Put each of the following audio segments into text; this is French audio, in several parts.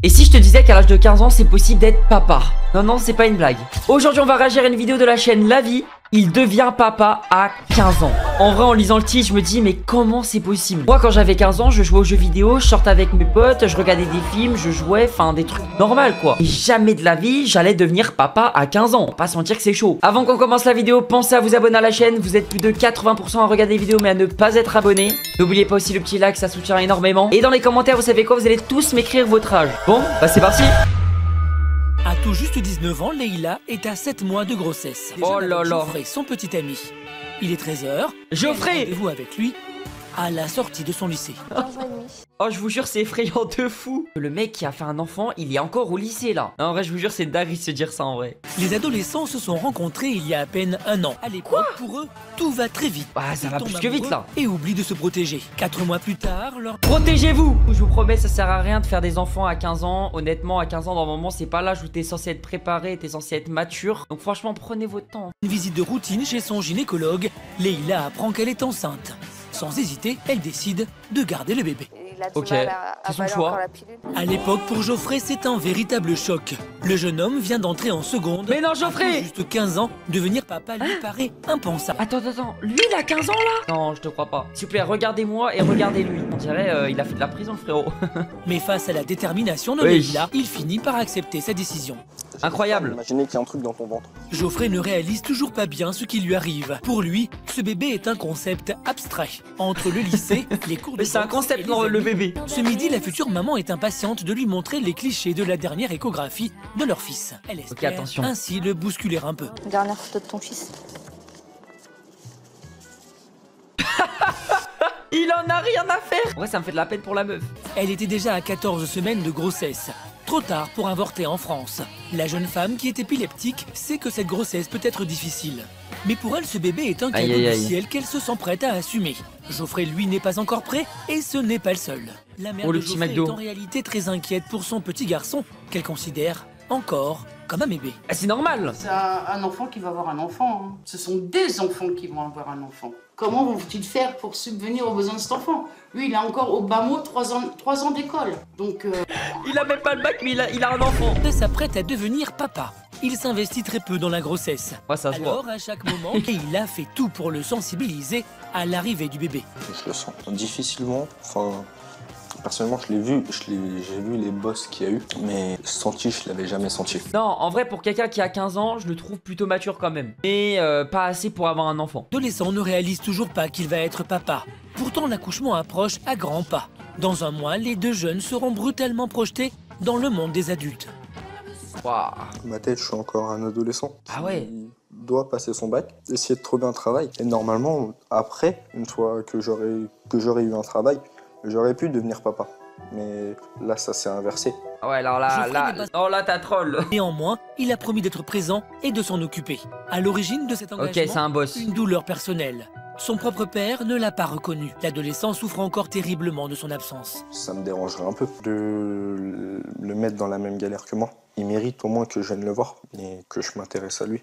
Et si je te disais qu'à l'âge de 15 ans, c'est possible d'être papa? Non, non, c'est pas une blague. Aujourd'hui, on va réagir à une vidéo de la chaîne La Vie. Il devient papa à 15 ans. En vrai, en lisant le titre, je me dis, mais comment c'est possible? Moi, quand j'avais 15 ans, je jouais aux jeux vidéo, je sortais avec mes potes, je regardais des films, je jouais, enfin, des trucs normaux, quoi. Et jamais de la vie, j'allais devenir papa à 15 ans. Pas se mentir que c'est chaud. Avant qu'on commence la vidéo, pensez à vous abonner à la chaîne. Vous êtes plus de 80% à regarder les vidéos, mais à ne pas être abonné. N'oubliez pas aussi le petit like, ça soutient énormément. Et dans les commentaires, vous savez quoi? Vous allez tous m'écrire votre âge. Bon, bah c'est parti. À tout juste 19 ans, Leïla est à 7 mois de grossesse. Oh là là. Geoffrey, son petit ami. Il est 13h. Geoffrey! Rendez-vous avec lui à la sortie de son lycée. 15 ans et demi. Oh, je vous jure, c'est effrayant de fou. Le mec qui a fait un enfant, il est encore au lycée là. Non, en vrai, je vous jure, c'est dingue de se dire ça en vrai. Les adolescents se sont rencontrés il y a à peine un an. À l'époque, pour eux, tout va très vite. Ah, ça Ils va tombent plus que vite amoureux là. Et oublient de se protéger. 4 mois plus tard, leur... Protégez-vous! Je vous promets, ça sert à rien de faire des enfants à 15 ans. Honnêtement, à 15 ans, dans le moment, c'est pas l'âge où t'es censé être préparé, t'es censé être mature. Donc franchement, prenez votre temps. Une visite de routine chez son gynécologue, Leïla apprend qu'elle est enceinte. Sans hésiter, elle décide de garder le bébé. Il a du Ok, mal à c'est son avaler choix. encore la pilule. À l'époque, pour Geoffrey, c'est un véritable choc. Le jeune homme vient d'entrer en seconde. Mais non, À Geoffrey! tout juste 15 ans, devenir papa lui paraît impensable. Attends, lui il a 15 ans là? Non, je te crois pas. S'il vous plaît, regardez-moi et regardez-lui. On dirait il a fait de la prison, le frérot. Mais face à la détermination de Oui. Leïla, il finit par accepter sa décision. Incroyable. Imaginez qu'il y a un truc dans ton ventre. Geoffrey ne réalise toujours pas bien ce qui lui arrive. Pour lui, ce bébé est un concept abstrait. Entre le lycée, les cours de Mais c'est un danse concept, et non, les le amis. bébé. Ce midi, la future maman est impatiente de lui montrer les clichés de la dernière échographie de leur fils. Elle espère attention. ainsi le bousculer un peu. Dernière photo de ton fils. Il en a rien à faire. Ouais, ça me fait de la peine pour la meuf. Elle était déjà à 14 semaines de grossesse. Trop tard pour avorter en France. La jeune femme qui est épileptique sait que cette grossesse peut être difficile. Mais pour elle, ce bébé est un cadeau Aïe, aïe, du aïe. ciel qu'elle se sent prête à assumer. Geoffrey, lui, n'est pas encore prêt et ce n'est pas le seul. La mère Oh, le de petit Geoffrey McDo. est en réalité très inquiète pour son petit garçon qu'elle considère encore comme un bébé. Ah, c'est normal. C'est un enfant qui va avoir un enfant. Hein. Ce sont des enfants qui vont avoir un enfant. Comment vont-ils faire pour subvenir aux besoins de cet enfant? Lui, il a encore au bas mot 3 ans d'école. Donc, Il a même pas le bac, mais il a un enfant. Elle s'apprête à devenir papa. Il s'investit très peu dans la grossesse. Ouais, ça se voit. Alors, à chaque moment, il a fait tout pour le sensibiliser à l'arrivée du bébé. Je le sens difficilement. Enfin, personnellement, j'ai vu les bosses qu'il y a eu, mais senti, je l'avais jamais senti. Non, en vrai, pour quelqu'un qui a 15 ans, je le trouve plutôt mature quand même. Mais pas assez pour avoir un enfant. L'adolescent ne réalise toujours pas qu'il va être papa. Pourtant, l'accouchement approche à grands pas. Dans un mois, les deux jeunes seront brutalement projetés dans le monde des adultes. Waouh. Dans ma tête, je suis encore un adolescent Ah ouais. qui doit passer son bac, essayer de trouver un travail. Et normalement, après, une fois que j'aurais eu un travail, j'aurais pu devenir papa. Mais là, ça s'est inversé. Ah ouais, alors Geoffrey là, t'as troll. Néanmoins, il a promis d'être présent et de s'en occuper. À l'origine de cet engagement, Ok, c'est un boss. une douleur personnelle. Son propre père ne l'a pas reconnu. L'adolescent souffre encore terriblement de son absence. Ça me dérangerait un peu de le mettre dans la même galère que moi. Il mérite au moins que je vienne le voir et que je m'intéresse à lui.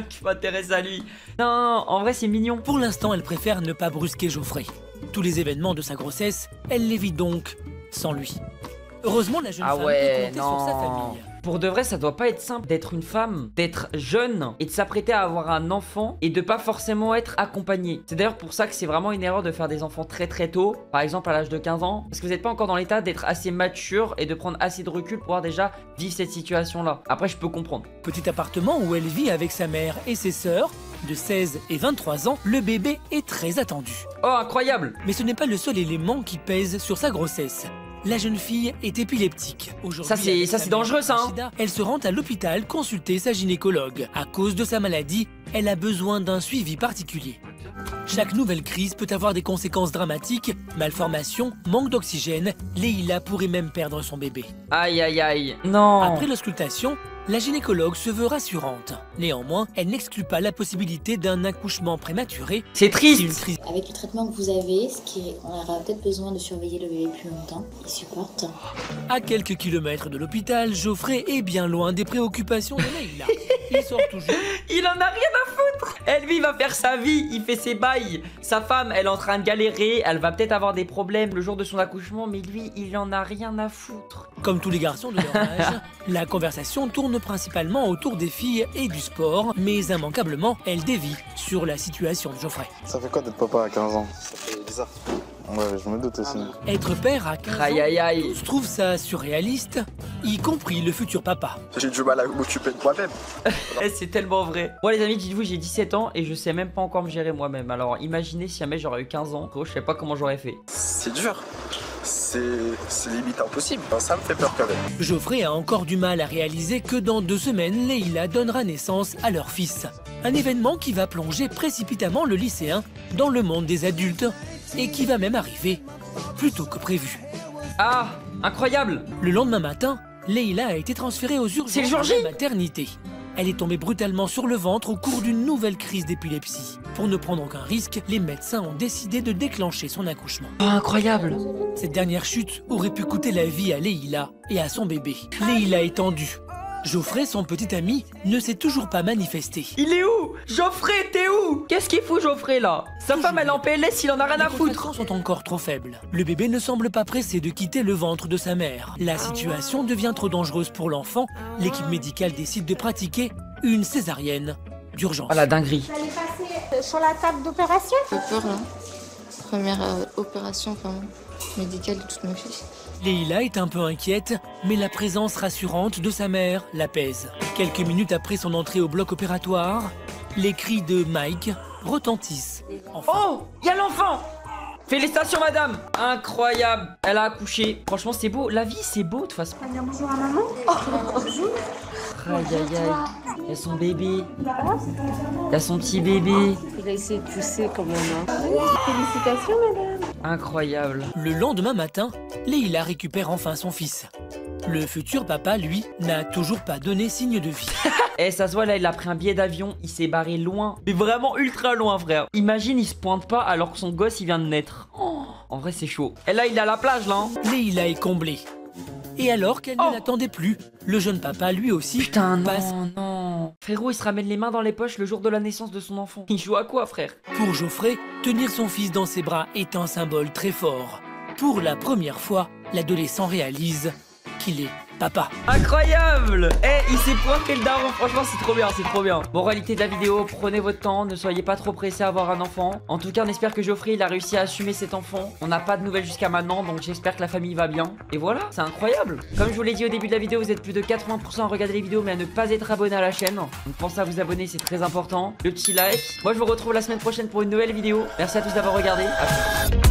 Tu m'intéresses à lui. Non, en vrai, c'est mignon. Pour l'instant, elle préfère ne pas brusquer Geoffrey. Tous les événements de sa grossesse, elle les vit donc sans lui. Heureusement, la jeune Ah femme ouais, peut compter sur sa non. famille. Pour de vrai, ça doit pas être simple d'être une femme, d'être jeune et de s'apprêter à avoir un enfant et de pas forcément être accompagné. C'est d'ailleurs pour ça que c'est vraiment une erreur de faire des enfants très très tôt, par exemple à l'âge de 15 ans, parce que vous n'êtes pas encore dans l'état d'être assez mature et de prendre assez de recul pour pouvoir déjà vivre cette situation-là. Après, je peux comprendre. Petit appartement où elle vit avec sa mère et ses sœurs, de 16 et 23 ans, le bébé est très attendu. Oh, incroyable! Mais ce n'est pas le seul élément qui pèse sur sa grossesse. La jeune fille est épileptique. Aujourd'hui, avec Ça, sa c'est mère dangereux, ça, hein. sida, elle se rend à l'hôpital consulter sa gynécologue. À cause de sa maladie, elle a besoin d'un suivi particulier. Chaque nouvelle crise peut avoir des conséquences dramatiques, malformation, manque d'oxygène. Leïla pourrait même perdre son bébé. Aïe, aïe, aïe. Non. Après l'auscultation, la gynécologue se veut rassurante. Néanmoins, elle n'exclut pas la possibilité d'un accouchement prématuré. C'est Si triste. une crise Avec le traitement que vous avez, on aura peut-être besoin de surveiller le bébé plus longtemps. Il supporte. à quelques kilomètres de l'hôpital, Geoffrey est bien loin des préoccupations de Leïla. Il sort toujours. Il en a rien à foutre. Et lui, il va faire sa vie, il fait ses bails. Sa femme, elle est en train de galérer, elle va peut-être avoir des problèmes le jour de son accouchement, mais lui, il en a rien à foutre. Comme tous les garçons de leur âge, la conversation tourne principalement autour des filles et du sport, mais immanquablement, elle dévie sur la situation de Geoffrey. Ça fait quoi d'être papa à 15 ans? Ça fait bizarre. Ouais, je me doute aussi. Être père à 15 ans, Aïe aïe aïe. tous trouvent ça surréaliste, y compris le futur papa. J'ai du mal à m'occuper de moi-même. C'est tellement vrai. Bon les amis, dites-vous, j'ai 17 ans et je sais même pas encore me gérer moi-même. Alors imaginez si jamais j'aurais eu 15 ans, gros, je sais pas comment j'aurais fait. C'est dur. C'est limite impossible. Ça me fait peur quand même. Geoffrey a encore du mal à réaliser que dans 2 semaines, Leïla donnera naissance à leur fils. Un événement qui va plonger précipitamment le lycéen dans le monde des adultes et qui va même arriver plus tôt que prévu. Ah, incroyable. Le lendemain matin, Leïla a été transférée aux urgences C'est le jour J de la maternité. Elle est tombée brutalement sur le ventre au cours d'une nouvelle crise d'épilepsie. Pour ne prendre aucun risque, les médecins ont décidé de déclencher son accouchement. Oh, incroyable. Cette dernière chute aurait pu coûter la vie à Leïla et à son bébé. Leïla est tendue. Geoffrey, son petit ami, ne s'est toujours pas manifesté. Il est où? Geoffrey, t'es où? Qu'est-ce qu'il fout Geoffrey là? Sa femme elle est en PLS, il en a rien à Les foutre. contractions sont encore trop faibles. Le bébé ne semble pas pressé de quitter le ventre de sa mère. La situation devient trop dangereuse pour l'enfant. L'équipe médicale décide de pratiquer une césarienne d'urgence. Oh la dinguerie. Vous allez passer sur la table d'opération? J'ai peur là. Première opération médicale de toute ma vie. Leïla est un peu inquiète, mais la présence rassurante de sa mère l'apaise. Quelques minutes après son entrée au bloc opératoire, les cris de Mike retentissent. Enfin, Oh, il y a l'enfant. Félicitations madame. Incroyable. Elle a accouché. Franchement c'est beau. La vie c'est beau de toute façon. Bonjour à maman. Aïe aïe aïe. Il y a son bébé. Il y a son petit bébé. Il a essayé de pousser quand même. Félicitations, madame. Incroyable. le lendemain matin, Leïla récupère enfin son fils. Le futur papa, lui, n'a toujours pas donné signe de vie. Eh, ça se voit là, il a pris un billet d'avion, il s'est barré loin. Mais vraiment ultra loin, frère. Imagine, il se pointe pas alors que son gosse, il vient de naître. Oh, en vrai, c'est chaud. Et là, il est à la plage, là. Hein. Leïla est comblée. Et alors qu'elle ne l'attendait plus, le jeune papa, lui aussi, Putain, passe. non. Frérot, il se ramène les mains dans les poches le jour de la naissance de son enfant. Il joue à quoi, frère? Pour Geoffrey, tenir son fils dans ses bras est un symbole très fort. Pour la première fois, l'adolescent réalise qu'il est papa. Incroyable. Eh, il s'est pointé le daron. Franchement, c'est trop bien, c'est trop bien. Moralité de la vidéo, prenez votre temps, ne soyez pas trop pressés à avoir un enfant. En tout cas, on espère que Geoffrey, il a réussi à assumer cet enfant. On n'a pas de nouvelles jusqu'à maintenant, donc j'espère que la famille va bien. Et voilà, c'est incroyable. Comme je vous l'ai dit au début de la vidéo, vous êtes plus de 80% à regarder les vidéos, mais à ne pas être abonné à la chaîne. Donc pensez à vous abonner, c'est très important. Le petit like. Moi, je vous retrouve la semaine prochaine pour une nouvelle vidéo. Merci à tous d'avoir regardé. À plus.